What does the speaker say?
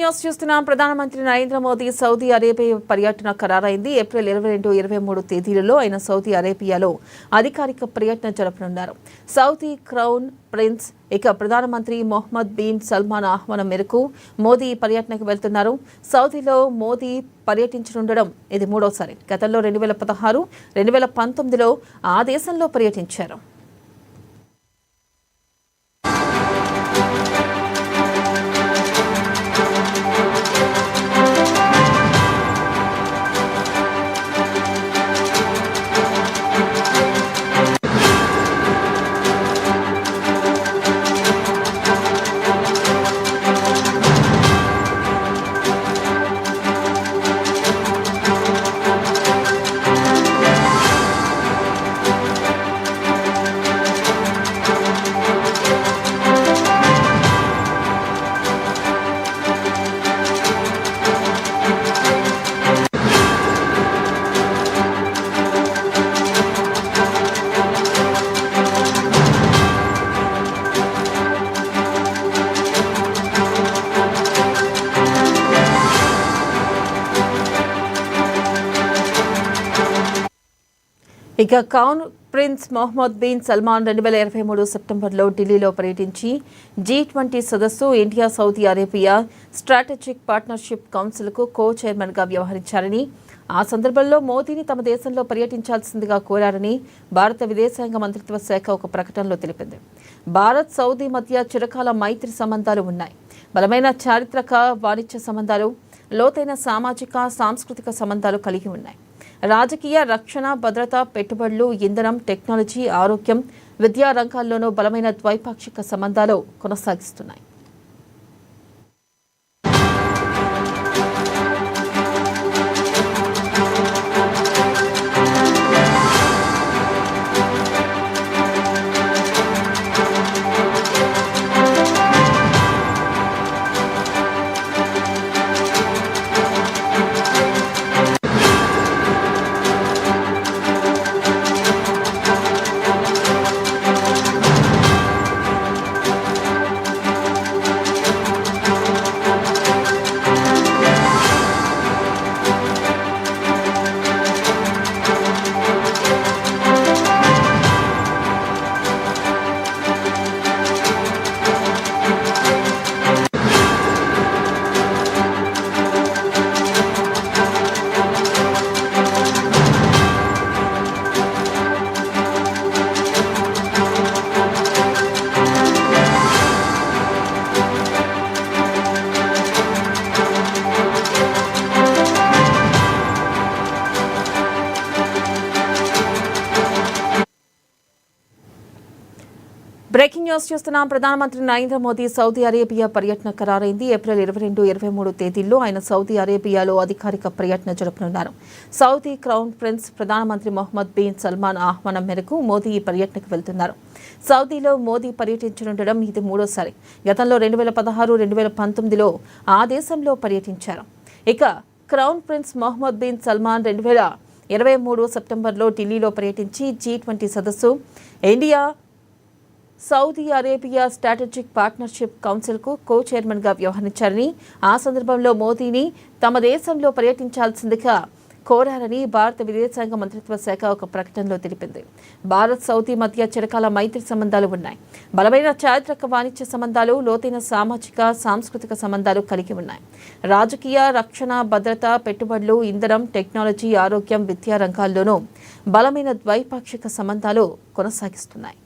Breaking news చూస్తున్నాం. ప్రధానమంత్రి Narendra Modi Saudi Arabia పర్యటన ఖరారైంది. ఏప్రిల్ 22, 23 తేదీలలో ఆయన సౌదీ అరేబియాలో అధికారిక పర్యటన జరపనున్నారు. సౌదీ క్రౌన్ ప్రిన్స్ ప్రధానమంత్రి మొహమ్మద్ బిన్ సల్మాన్ ఆహ్వానం మేరకు మోదీ పర్యటనకు వెళ్తున్నారు. సౌదీలో మోదీ పర్యటించనుండడం ఇది మూడోసారి. గతంలో 2016, 2019లో ఆ దేశంలో పర్యటించారు. Crown prince Mohammed bin Salman 2023 సెప్టెంబర్లో ఢిల్లీలో పర్యటించి G20 సదస్సు, India Saudi Arabia strategic partnership కౌన్సిల్కు కో-చైర్మన్గా వ్యవహరించారని, ఆ సందర్భంలో మోదీని తమ దేశంలో పర్యటించాల్సిందిగా కోరారని భారత విదేశాంగ మంత్రిత్వ శాఖ ఒక ప్రకటనలో తెలిపింది. భారత్ సౌదీ మధ్య చిరకాల మైత్రి సంబంధాలు ఉన్నాయి. బలమైన చారిత్రక వాణిజ్య సంబంధాలు, లోతైన సామాజిక సాంస్కృతిక సంబంధాలు కలిగి ఉన్నాయి. రాజకీయ, రక్షణ, భద్రత, పెట్టుబడులు, ఇంధనం, టెక్నాలజీ, ఆరోగ్యం, విద్యా రంగాల్లోనూ బలమైన ద్వైపాక్షిక సంబంధాలు కొనసాగిస్తున్నాయి. బ్రేకింగ్ న్యూస్ చూస్తున్నాం. ప్రధానమంత్రి నరేంద్ర మోదీ సౌదీ అరేబియా పర్యటన ఖరారైంది. ఏప్రిల్ 22, 23 తేదీల్లో ఆయన సౌదీ అరేబియాలో అధికారిక పర్యటన జరపనున్నారు. సౌదీ క్రౌన్ ప్రిన్స్ ప్రధానమంత్రి మొహమ్మద్ బిన్ సల్మాన్ ఆహ్వానం మేరకు మోదీ ఈ పర్యటనకు వెళ్తున్నారు. సౌదీలో మోదీ పర్యటించనుండడం ఇది మూడోసారి. గతంలో 2016, 2019లో ఆ దేశంలో పర్యటించారు. Crown prince Mohammed bin Salman 2023 సెప్టెంబర్లో ఢిల్లీలో పర్యటించి G20 సదస్సు, India Saudi Arabia strategic partnership కౌన్సిల్కు కో-చైర్మన్గా వ్యవహరించారని, ఆ సందర్భంలో మోదీని తమ దేశంలో పర్యటించాల్సిందిగా కోరారని భారత విదేశాంగ మంత్రిత్వ శాఖ ఒక ప్రకటనలో తెలిపింది. భారత్ సౌదీ మధ్య చిరకాల మైత్రి సంబంధాలు ఉన్నాయి. బలమైన చారిత్రక వాణిజ్య సంబంధాలు, లోతైన సామాజిక సాంస్కృతిక సంబంధాలు కలిగి ఉన్నాయి. రాజకీయ, రక్షణ, భద్రత, పెట్టుబడులు, ఇంధనం, టెక్నాలజీ, ఆరోగ్యం, విద్యా రంగాల్లోనూ బలమైన ద్వైపాక్షిక సంబంధాలు కొనసాగిస్తున్నాయి.